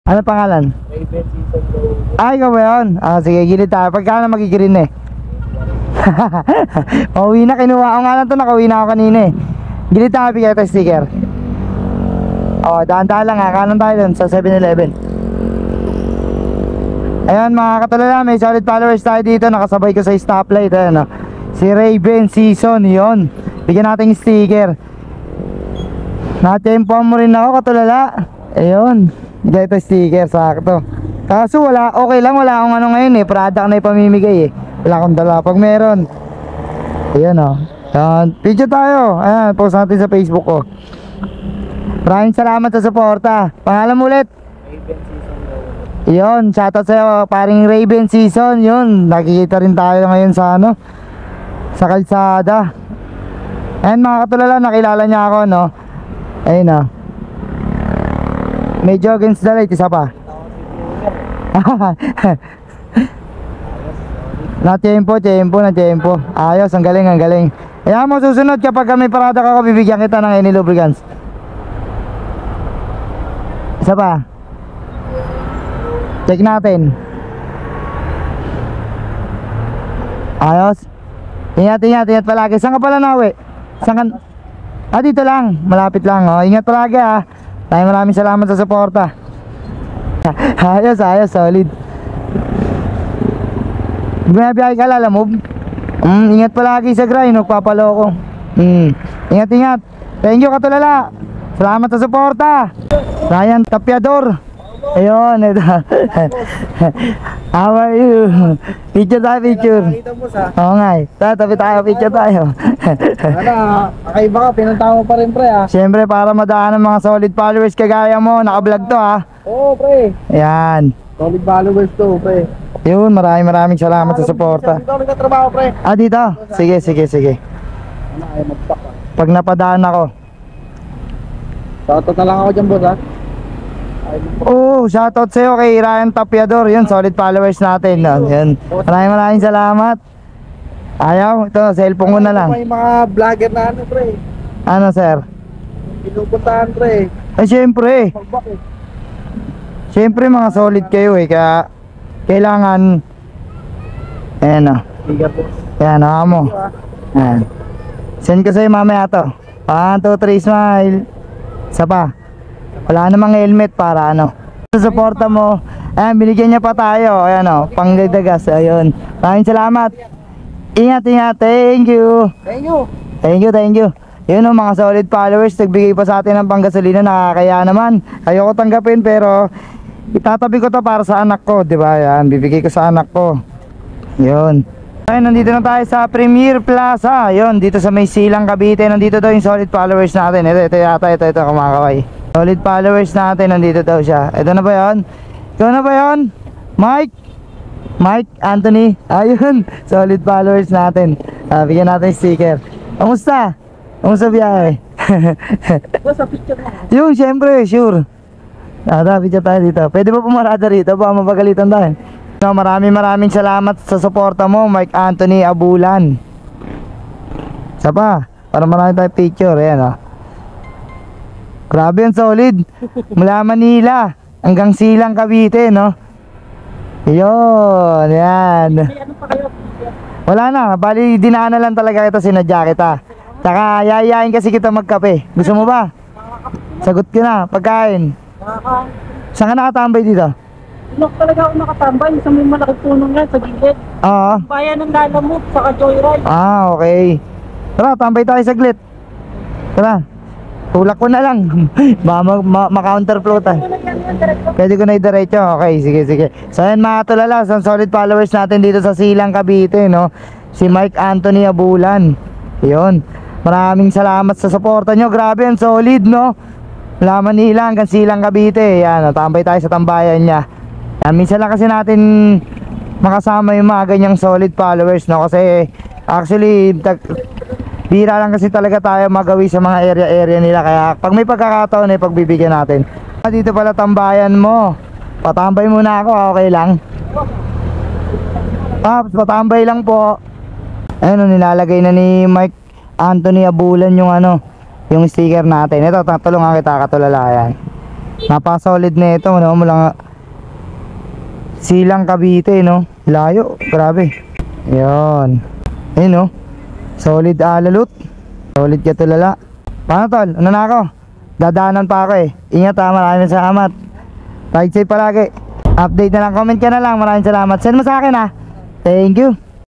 Ano pangalan? Raven Season daw. Ay, ikaw ba yun? Ah, sige, gilid tayo. Pagka na magigirin eh. Pauwi na, kinuha ko nga lang ito. Nakauwi na ako kanina eh. Gilid tayo, bigay tayo sticker. O, daan-daan lang ha. Kanan tayo dun sa 7-Eleven. Ayan mga katulala, may solid followers tayo dito. Nakasabay ko sa stoplight. Ayan, oh. Si Raven Season, yun. Bigyan natin yung sticker. Natempohan mo rin ako katulala. Ayun. Bigay ito sticker, sakto. Kaso wala, okay lang, wala akong ano ngayon eh. Product na ipamimigay eh. Wala akong dala. Pag meron, ayan o. Picture tayo. Ayan, post natin sa Facebook ko. Maraming salamat sa suporta. Pangalan mo ulit? Raven Season daw. Yun, shoutout sa'yo, paring Raven Season. Yun, nakikita rin tayo ngayon sa ano, sa kalsada. Ayan mga katulala, nakilala niya ako, no? Ayun o. Medyo against the light, isa pa. Na tempo. Ayos, ang galing, ang galing. Ayan mo, susunod kapag may parada ka, bibigyan kita ng any lubricants. Isa pa. Check natin. Ayos. Ingat palagi. Saan ka pala nawi? Saan ka? Ah, dito lang. Malapit lang. Oh, ingat palagi ah. Maraming salamat sa suporta. Ayos, solid. Binabiyahe ka, lalamove. Ingat palagi sa grind, magpapaloko. Ingat. Thank you katulala. Salamat sa suporta. Ryan Tapiador. Ayun, ito. How are you? Picture tayo, picture. Nakita mo sa. Oo nga eh. Tabi tayo, picture tayo. Kakaiba ka, pinunta mo pa rin pre ah. Siyempre para madaan ng mga solid followers kagaya mo. Naka-vlog to ha. Oo pre. Ayan. Solid followers to pre. Yun, maraming salamat sa suporta. Dito kami katrabaho pre. Ah, dito? Sige. Ano ay magpak ah. Pag napadaan ako. Shoutout na lang ako dyan boss ha. Oh, shoutout sa'yo kay Ryan Tapiador. Yun, solid followers natin. No? Yun. Maraming salamat. Ayaw, ito, cellphone ko na lang. May mga vlogger na ano pre. Ano sir? Pinupuntahan pre. Ay syempre. Magbak eh. Syempre mga solid kayo eh. Kaya kailangan. Ayan o. Bigat boss. Ayan o mo. Ayan. Send ko sa'yo mamaya to. 1, 2, 3 smile. Isa pa. Wala namang helmet para ano. Susuporta mo. Ayan, binigyan niya pa tayo. Ayan o, pangdagdagas. Ayun. Maraming salamat. Ingat. Thank you. Thank you. Yun o, mga solid followers. Nagbigay pa sa atin ng panggasolina. Nakakaya naman. Ayoko tanggapin pero itatabi ko to para sa anak ko. Diba? Ayan, bibigay ko sa anak ko. Yun. Ayun, nandito na tayo sa Premier Plaza. Yun, dito sa may Silang Cavite. Nandito daw yung solid followers natin. Ito yata, ito kumakaway. Solid followers natin, nandito daw siya. Ito na ba yun? Ikaw na ba yun? Mike Anthony. Ayun, solid followers natin. Bigyan natin sticker. Kamusta biyahe? Sa picture mo. Yung syempre, sure. Picture tayo dito. Pwede ba pumarada rito? Baka mapagalitan tayo. No, maraming salamat sa suporta mo, Mike Anthony Abulan. Isa pa, para marami tayong picture. Ayan o. Grabe ang solid. Mula Manila hanggang Silang Cavite, no? Yun, yan. Ano pa kayo? Wala na, bali dinaanan lang talaga kita, sinadya kita. Tsaka yayain kasi kita magkape. Gusto mo ba? Sagot ka na, pagkain. Saan ka nakatambay dito? Look talaga ako nakatambay sa may malaking punong yan sa gilid. Oo. Bayan ng Lalamove, saka Joyride. Ah, okay. Tara, tambay tayo saglit. Tara. Tulak ko na lang. Ma-counterflow tayo. Pwede ko na i-diretso. Okay, sige. So ayan mga tulala, sa solid followers natin dito sa Silang Cavite, no? Si Mike Anthony Abulan. Yun. Maraming salamat sa suporta nyo. Grabe, ang solid, no? Mula Manila hanggang Silang Cavite. Yan, tambay tayo sa tambayan niya. Yan, minsan lang kasi natin makasama yung mga ganyang solid followers, no? Kasi actually bira lang kasi talaga tayo magawi sa mga area nila. Kaya pag may pagkakataon ay pagbibigyan natin. Dito pala tambayan mo. Patambay muna ako, okay lang. Patambay lang po. Ayun, nilalagay na ni Mike Anthony Abulan yung ano, yung sticker natin. Ito, tulungan kita katulala yan. Napaka-solid na ito, no? Mula Silang Cavite, no? Layo, grabe. Yun. Ayun, no? Solid alalut. Solid ka tulala. Paano tol? Ano na ako? Dadaanan pa ako eh. Ingat ha, maraming salamat. Ride safe palagi. Update na lang, comment ka na lang. Maraming salamat. Send mo sa akin ha. Thank you.